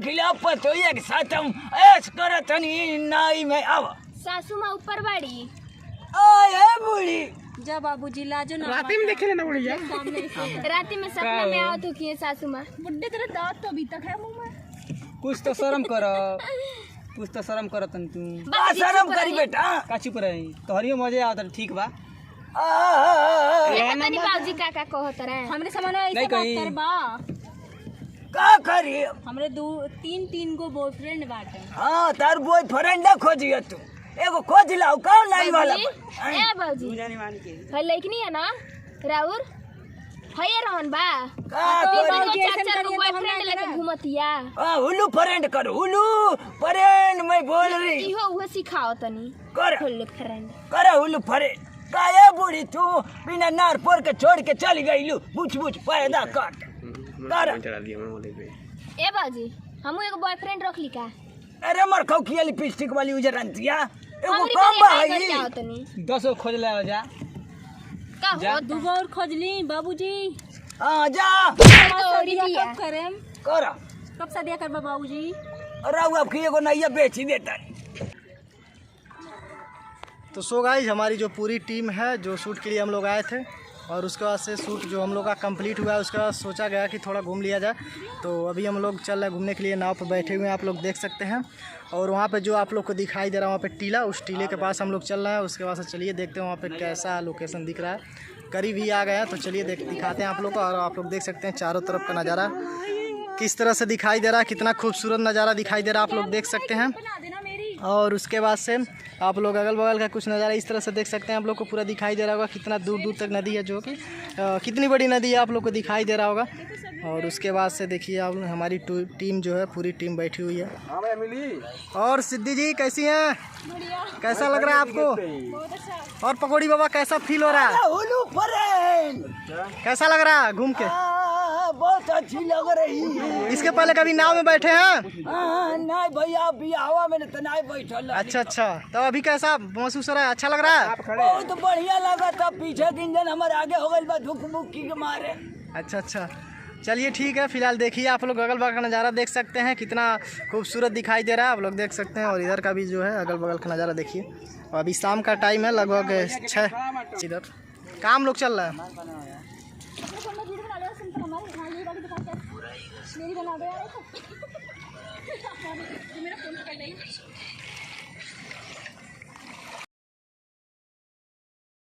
खिला पतो एक साथ हम ऐस करत हनी नाई में आवा। सासू माँ ऊपर बाड़ी। आए बूढ़ी जा बाबूजी लाजो ना रात में देखे ना बुढ़िया रात में सपना में आओ तो किए सासू माँ। बुड्ढे तेरे दांत तो अभी तक है मुंह में। कुछ तो शर्म कर, कुछ तो शर्म कर तन तू का शर्म करी बेटा। का चुप रही तोहरियो मजे आवत ठीक बा। पता नहीं बाबूजी का कहत रहे। हमरे सामने ऐसे बात कर बा। का करी हमरे तीन गो बॉयफ्रेंड बाटे। हाँ तार बॉयफ्रेंड खोजिए तू एगो खोज लाओ कौन लाई वाला ए बाबूजी है लेकिन है ना राउर है रहन बा का तो करी चार गो बॉयफ्रेंड लेके घुमतिया। हां हुलू फ्रेंड कर हुलू फ्रेंड मैं बोल रही इहो वो सिखाओ तनी कर हुलू फ्रेंड करे हुलू फ्रेंड काहे बूढ़ी तू बिना नार पोर के छोड़ के चली गईलू बुछ बुछ पैदा काट कर। ए बाबूजी हमहू एगो बॉयफ्रेंड रख ली का। अरे मर खाओ की लिपस्टिक वाली उजरंतिया एगो हमरी काम पे है क्या तनी 10 गो खोज ले आ जा। का हो दू गो और खोज ली बाबूजी। हां जा तो शादिया दिया कब करेम? कर कब शादिया करबा बाबूजी? राव अब की एगो नैया बेच ही देता। तो सो गाइस हमारी जो पूरी टीम है जो शूट के लिए हम लोग आए थे और उसके बाद से शूट जो हम लोग का कंप्लीट हुआ है उसका बाद सोचा गया कि थोड़ा घूम लिया जाए। तो अभी हम लोग चल रहे घूमने के लिए, नाव पर बैठे हुए हैं आप लोग देख सकते हैं। और वहाँ पे जो आप लोग को दिखाई दे रहा है वहाँ पे टीला, उस टीले के पास हम लोग चल रहे हैं। उसके बाद से चलिए देखते हैं वहाँ पे कैसा लोकेशन दिख रहा है। करीब ही आ गए हैं तो चलिए दिखाते हैं आप लोग को। और आप लोग देख सकते हैं चारों तरफ का नज़ारा किस तरह से दिखाई दे रहा है, कितना खूबसूरत नज़ारा दिखाई दे रहा है आप लोग देख सकते हैं। और उसके बाद से आप लोग अगल बगल का कुछ नज़ारा इस तरह से देख सकते हैं। आप लोग को पूरा दिखाई दे रहा होगा कितना दूर दूर तक नदी है, जो कि कितनी बड़ी नदी है आप लोग को दिखाई दे रहा होगा। और उसके बाद से देखिए आप हमारी टीम जो है पूरी टीम बैठी हुई है। और सिद्धि जी कैसी हैं? कैसा लग रहा है आपको? और पकौड़ी बाबा कैसा फील हो रहा है? हुलू फ्रेंड कैसा लग रहा है घूम के? बहुत अच्छी लग रही है। इसके पहले कभी नाव में बैठे हैं? नहीं भैया अभी हवा में तो नहीं बैठल। अच्छा अच्छा, तो अभी कैसा महसूस हो रहा है? अच्छा लग रहा है? बहुत बढ़िया लगा था। पीछे के इंजन हमारे आगे हो गई बा धुक मुक्की के मारे। अच्छा अच्छा, चलिए ठीक है। फिलहाल देखिए आप लोग अगल बगल का नज़ारा देख सकते हैं कितना खूबसूरत दिखाई दे रहा है, आप लोग देख सकते हैं। और इधर का भी जो है अगल बगल का नज़ारा देखिए। और अभी शाम का टाइम है, लगभग 6। इधर काम लोग चल रहा है। मेरी बना दो यार।